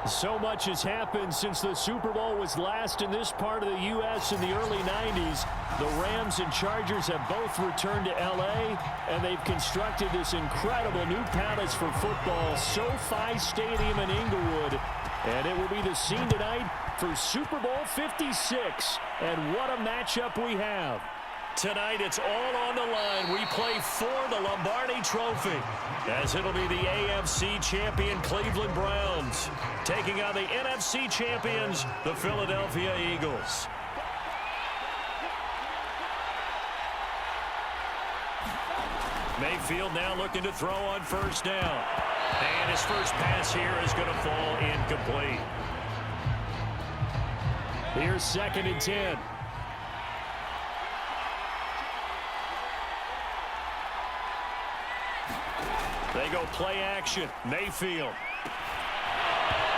So much has happened since the Super Bowl was last in this part of the U.S. in the early 90s. The Rams and Chargers have both returned to L.A., and they've constructed this incredible new palace for football, SoFi Stadium in Inglewood. And it will be the scene tonight for Super Bowl 56. And what a matchup we have. Tonight, it's all on the line. We play for the Lombardi Trophy, as it'll be the AFC champion Cleveland Browns taking on the NFC champions, the Philadelphia Eagles. Mayfield now looking to throw on first down. And his first pass here is going to fall incomplete. Here's 2nd and 10. They go play action. Mayfield.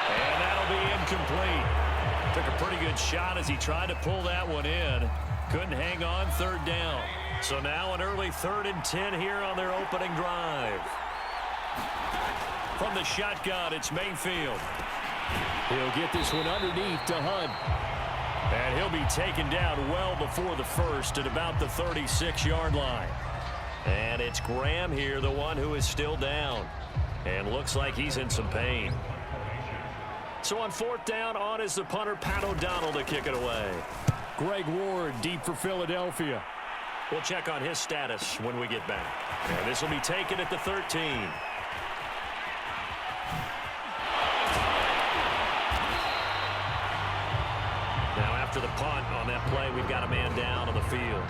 And that'll be incomplete. Took a pretty good shot as he tried to pull that one in. Couldn't hang on, 3rd down. So now an early 3rd and 10 here on their opening drive. From the shotgun, it's Mayfield. He'll get this one underneath to Hunt. And he'll be taken down well before the first at about the 36-yard line. And it's Graham here, the one who is still down. And looks like he's in some pain. So on 4th down, on is the punter, Pat O'Donnell, to kick it away. Greg Ward deep for Philadelphia. We'll check on his status when we get back. And this will be taken at the 13. Now after the punt on that play, we've got a man down on the field.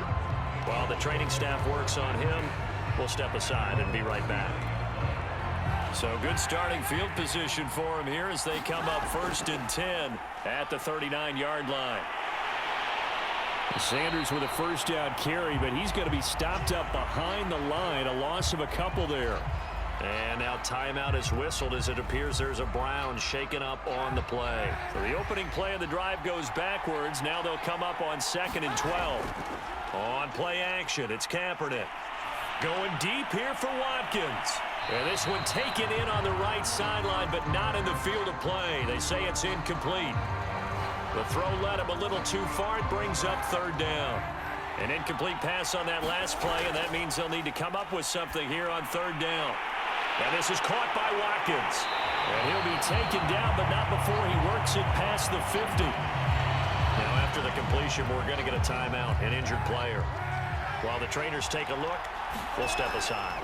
While the training staff works on him, we'll step aside and be right back. So good starting field position for him here as they come up 1st and 10 at the 39-yard line. Sanders with a first down carry, but he's going to be stopped up behind the line. A loss of a couple there. And now timeout is whistled as it appears there's a Brown shaken up on the play. So the opening play of the drive goes backwards. Now they'll come up on 2nd and 12. On play action, it's Kaepernick. Going deep here for Watkins. And this one taken in on the right sideline, but not in the field of play. They say it's incomplete. The throw led him a little too far. It brings up 3rd down. An incomplete pass on that last play, and that means they'll need to come up with something here on 3rd down. And this is caught by Watkins. And he'll be taken down, but not before he works it past the 50. Now after the completion, we're going to get a timeout, an injured player. While the trainers take a look, we'll step aside.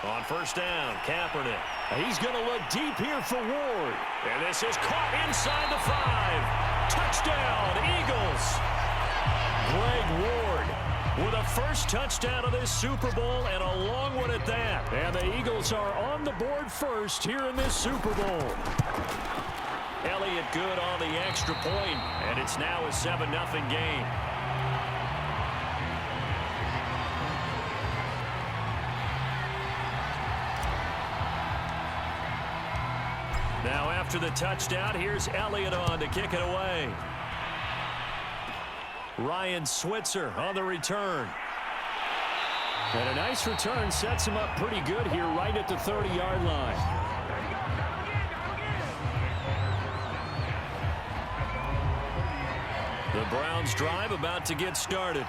On 1st down, Kaepernick. He's going to look deep here for Ward. And this is caught inside the 5. Touchdown, Eagles. Greg Ward with a first touchdown of this Super Bowl, and a long one at that. And the Eagles are on the board first here in this Super Bowl. Elliott good on the extra point, and it's now a 7-0 game. Now after the touchdown, here's Elliott on to kick it away. Ryan Switzer on the return. And a nice return sets him up pretty good here right at the 30-yard line. The Browns drive about to get started.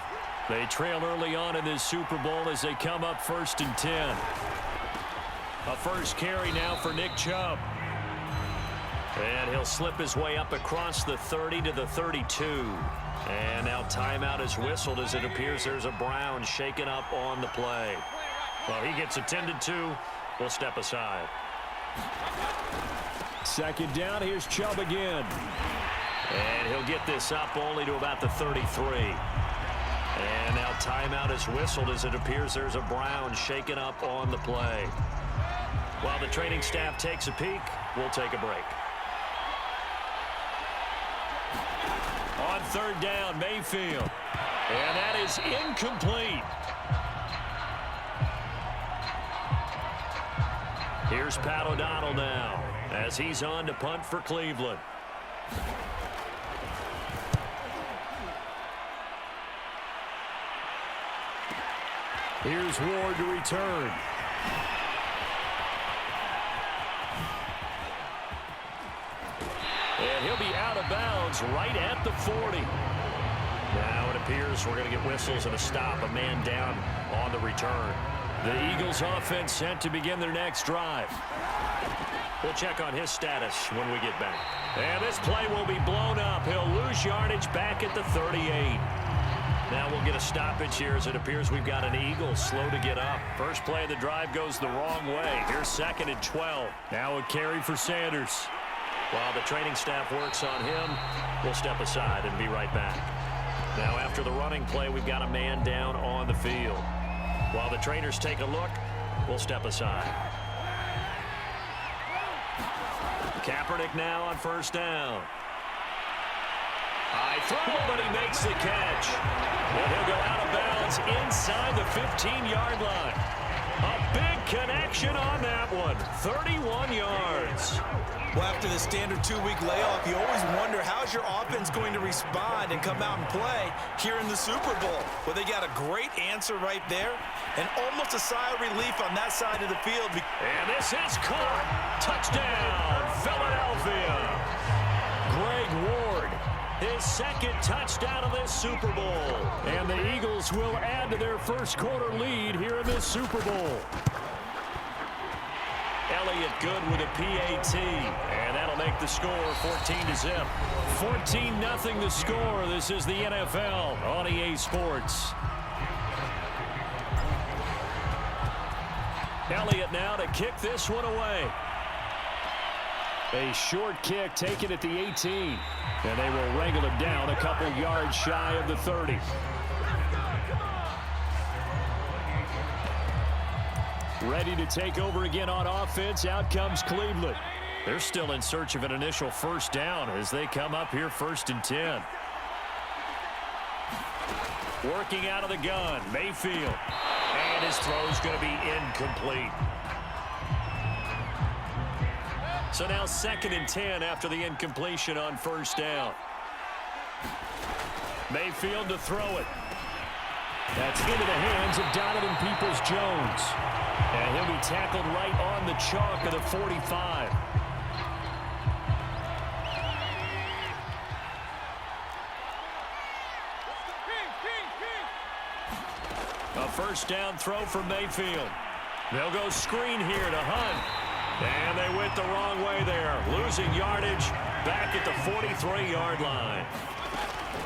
They trail early on in this Super Bowl as they come up 1st and 10. A first carry now for Nick Chubb. And he'll slip his way up across the 30 to the 32. And now timeout is whistled as it appears there's a Brown shaken up on the play. Well, he gets attended to. We'll step aside. 2nd down, here's Chubb again. And he'll get this up only to about the 33. And now timeout is whistled as it appears there's a Brown shaken up on the play. While the training staff takes a peek, we'll take a break. On 3rd down, Mayfield. And that is incomplete. Here's Pat O'Donnell now as he's on to punt for Cleveland. Here's Ward to return. And he'll be out of bounds right at the 40. Now it appears we're going to get whistles and a stop, a man down on the return. The Eagles offense set to begin their next drive. We'll check on his status when we get back. And this play will be blown up. He'll lose yardage back at the 38. Now we'll get a stoppage here as it appears we've got an Eagle slow to get up. First play of the drive goes the wrong way. Here's 2nd and 12. Now a carry for Sanders. While the training staff works on him, we'll step aside and be right back. Now after the running play, we've got a man down on the field. While the trainers take a look, we'll step aside. Kaepernick now on first down. High throw, but he makes the catch. And he'll go out of bounds inside the 15-yard line. A big connection on that one. 31 yards. Well, after the standard 2-week layoff, you always wonder how's your offense going to respond and come out and play here in the Super Bowl. Well, they got a great answer right there and almost a sigh of relief on that side of the field. And this is caught. Touchdown, Philadelphia. Greg Ward, his 2nd touchdown of this Super Bowl. And the Eagles will add to their first quarter lead here in this Super Bowl. Elliott good with a PAT, and that'll make the score 14-0. 14-0 the score. This is the NFL on EA Sports. Elliott now to kick this one away. A short kick taken at the 18, and they will wrangle him down a couple yards shy of the 30. Ready to take over again on offense. Out comes Cleveland. They're still in search of an initial first down as they come up here 1st and 10. Working out of the gun, Mayfield. And his throw's going to be incomplete. So now 2nd and 10 after the incompletion on first down. Mayfield to throw it. That's into the hands of Donovan Peoples-Jones. And he'll be tackled right on the chalk of the 45. A first down throw for Mayfield. They'll go screen here to Hunt. And they went the wrong way there. Losing yardage back at the 43-yard line.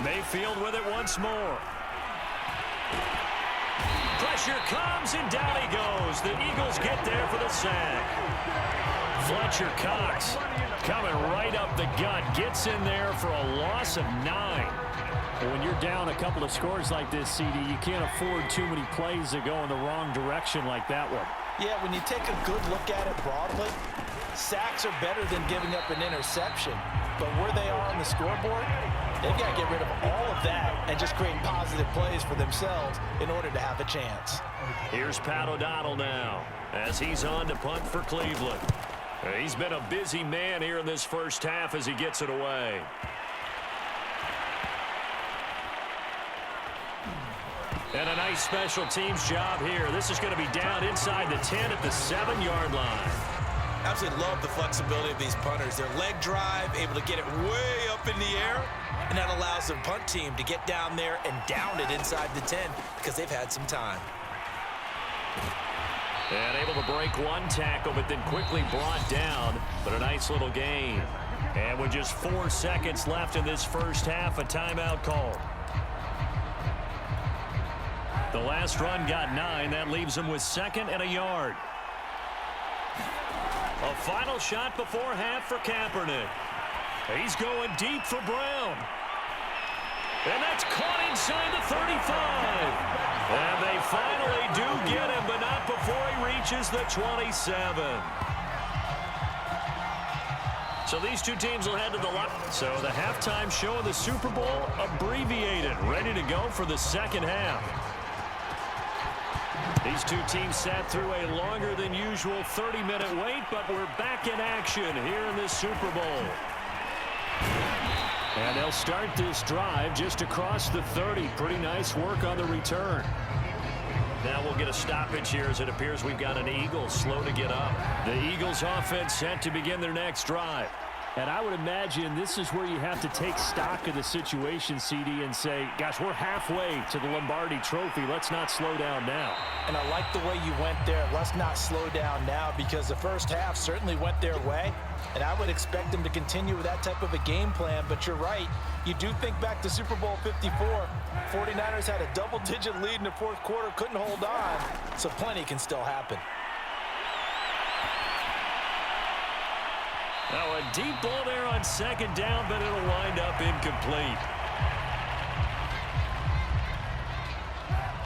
Mayfield with it once more. Pressure comes, and down he goes. The Eagles get there for the sack. Fletcher Cox coming right up the gut. Gets in there for a loss of 9. When you're down a couple of scores like this, CD, you can't afford too many plays that go in the wrong direction like that one. Yeah, when you take a good look at it broadly, sacks are better than giving up an interception. But where they are on the scoreboard, they've got to get rid of all of that and just create positive plays for themselves in order to have a chance. Here's Pat O'Donnell now as he's on to punt for Cleveland. He's been a busy man here in this first half as he gets it away. And a nice special teams job here. This is going to be down inside the 10 at the 7-yard line. Absolutely love the flexibility of these punters. Their leg drive, able to get it way up in the air, and that allows the punt team to get down there and down it inside the 10 because they've had some time. And able to break one tackle, but then quickly brought down. But a nice little gain. And with just 4 seconds left in this first half, a timeout called. The last run got 9. That leaves him with 2nd and a yard. A final shot before half for Kaepernick. He's going deep for Brown. And that's caught inside the 35. And they finally do get him, but not before he reaches the 27. So these two teams will head to the line. So the halftime show of the Super Bowl abbreviated, ready to go for the second half. These two teams sat through a longer than usual 30-minute wait, but we're back in action here in this Super Bowl. And they'll start this drive just across the 30. Pretty nice work on the return. Now we'll get a stoppage here as it appears we've got an Eagle slow to get up. The Eagles offense set to begin their next drive. And I would imagine this is where you have to take stock of the situation, CD, and say, gosh, we're halfway to the Lombardi Trophy. Let's not slow down now. And I like the way you went there. Let's not slow down now, because the first half certainly went their way. And I would expect them to continue with that type of a game plan. But you're right. You do think back to Super Bowl 54. 49ers had a double-digit lead in the fourth quarter, couldn't hold on. So plenty can still happen. Now a deep ball there on second down, but it'll wind up incomplete.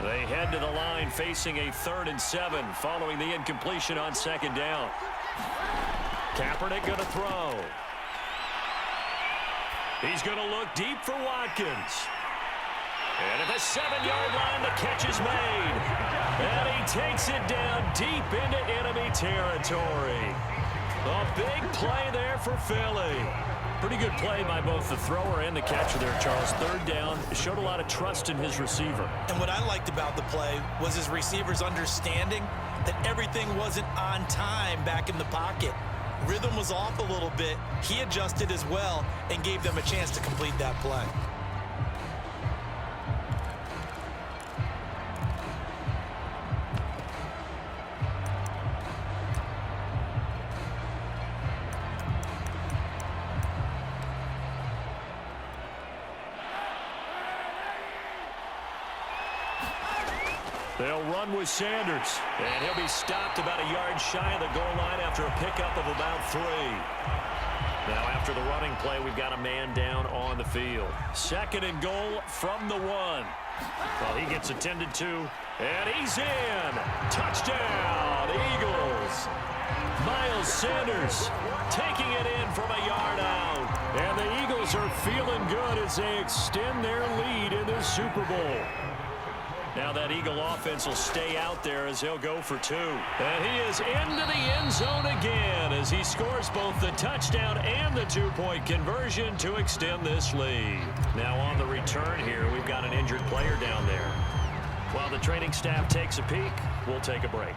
They head to the line facing a 3rd and 7 following the incompletion on second down. Kaepernick going to throw. He's going to look deep for Watkins. And at the 7-yard line, the catch is made. And he takes it down deep into enemy territory. A big play there for Philly. Pretty good play by both the thrower and the catcher there, Charles. 3rd down, showed a lot of trust in his receiver. And what I liked about the play was his receivers understanding that everything wasn't on time back in the pocket. Rhythm was off a little bit. He adjusted as well and gave them a chance to complete that play. They'll run with Sanders, and he'll be stopped about a yard shy of the goal line after a pickup of about 3. Now after the running play, we've got a man down on the field. 2nd and goal from the 1. Well, he gets attended to, and he's in. Touchdown, Eagles. Miles Sanders taking it in from a yard out. And the Eagles are feeling good as they extend their lead in the Super Bowl. Now that Eagle offense will stay out there as he'll go for 2. And he is into the end zone again as he scores both the touchdown and the 2-point conversion to extend this lead. Now on the return here, we've got an injured player down there. While the training staff takes a peek, we'll take a break.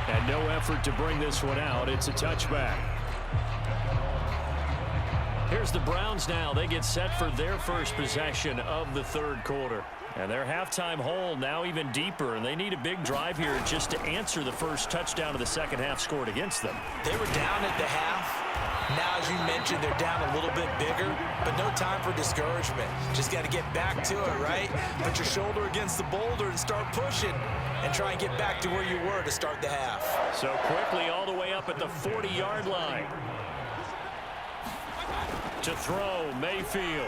And no effort to bring this one out. It's a touchback. Here's the Browns now. They get set for their first possession of the 3rd quarter. And their halftime hole now even deeper, and they need a big drive here just to answer the first touchdown of the second half scored against them. They were down at the half. Now, as you mentioned, they're down a little bit bigger, but no time for discouragement. Just got to get back to it, right? Put your shoulder against the boulder and start pushing and try and get back to where you were to start the half. So quickly all the way up at the 40-yard line. To throw, Mayfield.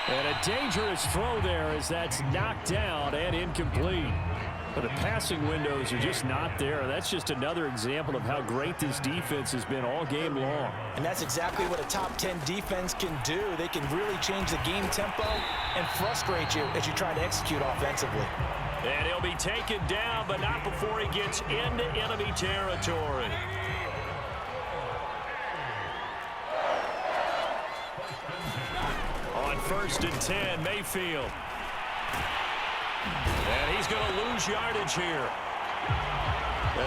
And a dangerous throw there as that's knocked down and incomplete. But the passing windows are just not there. That's just another example of how great this defense has been all game long. And that's exactly what a top 10 defense can do. They can really change the game tempo and frustrate you as you try to execute offensively. And he'll be taken down, but not before he gets into enemy territory. On 1st and 10, Mayfield. And he's going to lose yardage here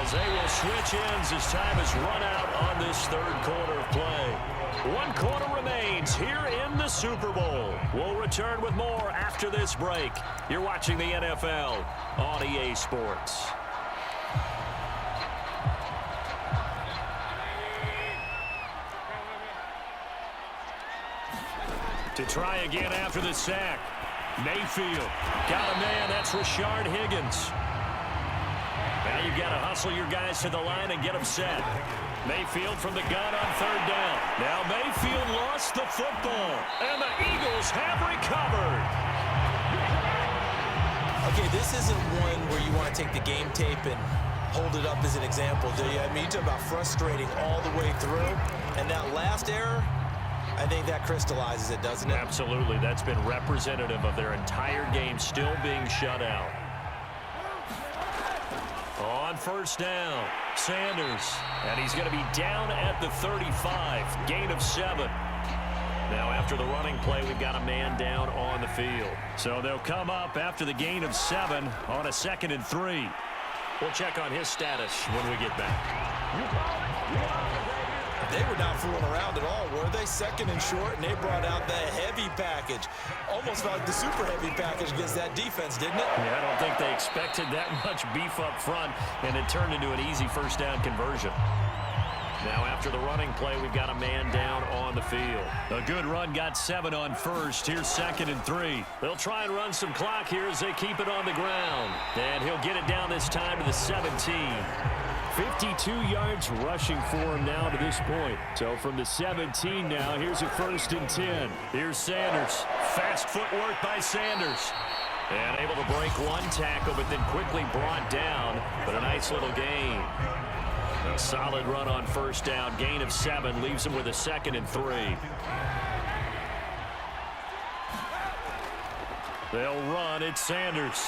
as they will switch ends as time has run out on this 3rd quarter of play. 1 quarter remains here in the Super Bowl. We'll return with more after this break. You're watching the NFL on EA Sports. To try again after the sack. Mayfield got a man. That's Rashard Higgins. Now you've got to hustle your guys to the line and get them set. Mayfield from the gun on 3rd down. Now Mayfield lost the football, and the Eagles have recovered. Okay, this isn't one where you want to take the game tape and hold it up as an example, do you? I mean, you talk about frustrating all the way through, and that last error, I think that crystallizes it, doesn't it? Absolutely. That's been representative of their entire game still being shut out. On 1st down, Sanders. And he's going to be down at the 35. Gain of 7. Now after the running play, we've got a man down on the field. So they'll come up after the gain of 7 on a 2nd and 3. We'll check on his status when we get back. They were not fooling around at all, were they? Second and short, and they brought out the heavy package. Almost like the super heavy package against that defense, didn't it? Yeah, I don't think they expected that much beef up front, and it turned into an easy first down conversion. Now after the running play, we've got a man down on the field. A good run got 7 on first. Here's 2nd and 3. They'll try and run some clock here as they keep it on the ground. And he'll get it down this time to the 17. 52 yards rushing for him now to this point. So from the 17 now, here's a 1st and 10. Here's Sanders. Fast footwork by Sanders. And able to break one tackle, but then quickly brought down. But a nice little gain. A solid run on first down. Gain of 7 leaves him with a 2nd and 3. They'll run. It's Sanders.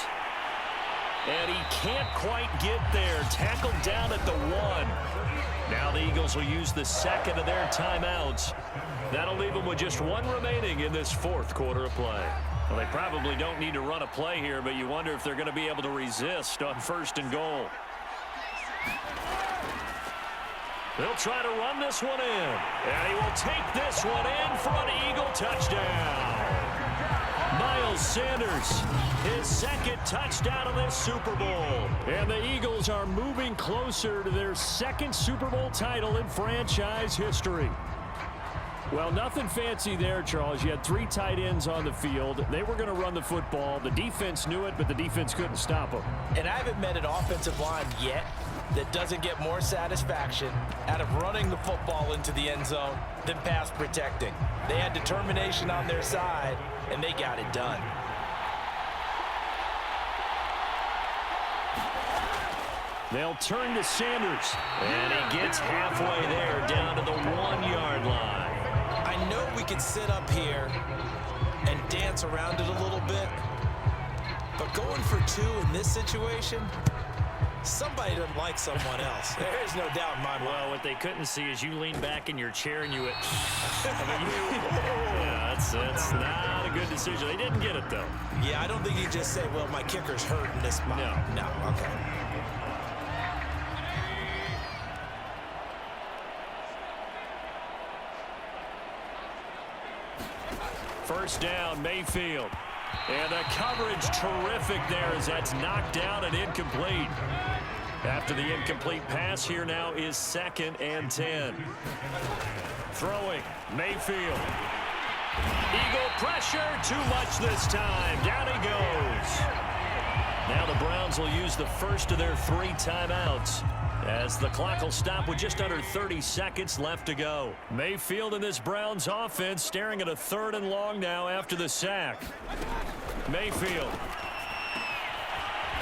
And he can't quite get there. Tackled down at the 1. Now the Eagles will use the 2nd of their timeouts. That'll leave them with just 1 remaining in this 4th quarter of play. Well, they probably don't need to run a play here, but you wonder if they're going to be able to resist on 1st and goal. They'll try to run this one in. And he will take this one in for an Eagle touchdown. Miles Sanders, his 2nd touchdown of this Super Bowl. And the Eagles are moving closer to their 2nd Super Bowl title in franchise history. Well, nothing fancy there, Charles. You had 3 tight ends on the field. They were going to run the football. The defense knew it, but the defense couldn't stop them. And I haven't met an offensive line yet that doesn't get more satisfaction out of running the football into the end zone than pass protecting. They had determination on their side, and they got it done. They'll turn to Sanders, and he gets halfway there down to the 1-yard line. I know we can sit up here and dance around it a little bit, but going for 2 in this situation, somebody doesn't like someone else. There's no doubt in my mind. Well, what they couldn't see is you lean back in your chair and you went, yeah, that's not a good decision. They didn't get it, though. Yeah, I don't think you just say, well, my kicker's hurt in this spot. No, okay. First down, Mayfield. And the coverage terrific there as that's knocked down and incomplete. After the incomplete pass, here now is 2nd and 10. Throwing, Mayfield. Eagle pressure, too much this time. Down he goes. Now the Browns will use the first of their 3 timeouts, as the clock will stop with just under 30 seconds left to go. Mayfield in this Browns offense staring at a 3rd and long now after the sack. Mayfield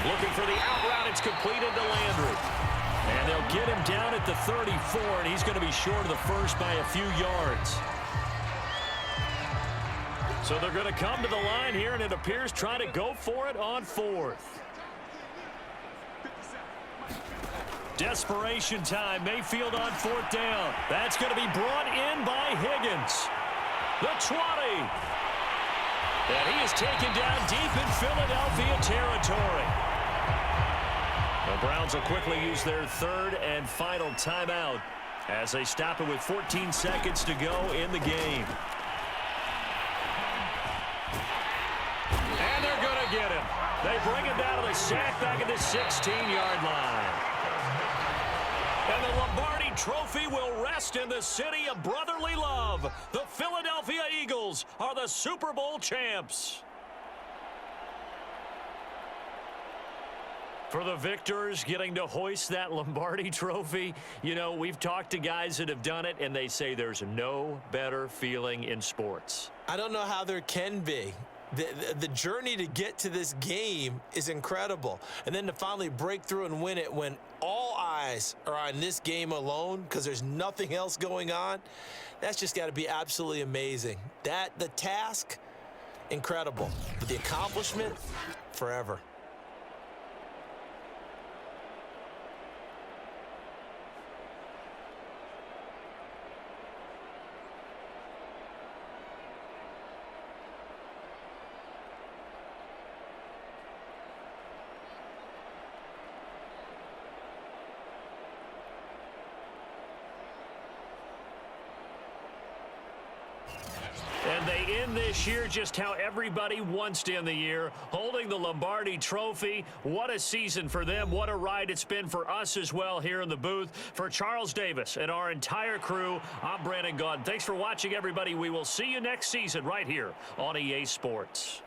looking for the out route. It's completed to Landry. And they'll get him down at the 34, and he's going to be short of the first by a few yards. So they're going to come to the line here, and it appears trying to go for it on 4th. Desperation time. Mayfield on 4th down. That's going to be brought in by Higgins. The 20. And he is taken down deep in Philadelphia territory. The Browns will quickly use their 3rd and final timeout as they stop it with 14 seconds to go in the game. And they're going to get him. They bring him down to the sack back at the 16-yard line. And the Lombardi Trophy will rest in the city of brotherly love. The Philadelphia Eagles are the Super Bowl champs. For the victors getting to hoist that Lombardi Trophy, you know, we've talked to guys that have done it, and they say there's no better feeling in sports. I don't know how there can be. The journey to get to this game is incredible. And then to finally break through and win it when all eyes are on this game alone because there's nothing else going on, that's just got to be absolutely amazing. The task, incredible. But the accomplishment, forever. end this year just how everybody wants to end the year, holding the Lombardi Trophy. What a season for them. What a ride it's been for us as well here in the booth. For Charles Davis and our entire crew, I'm Brandon Gaudin. Thanks for watching, everybody. We will see you next season right here on EA Sports.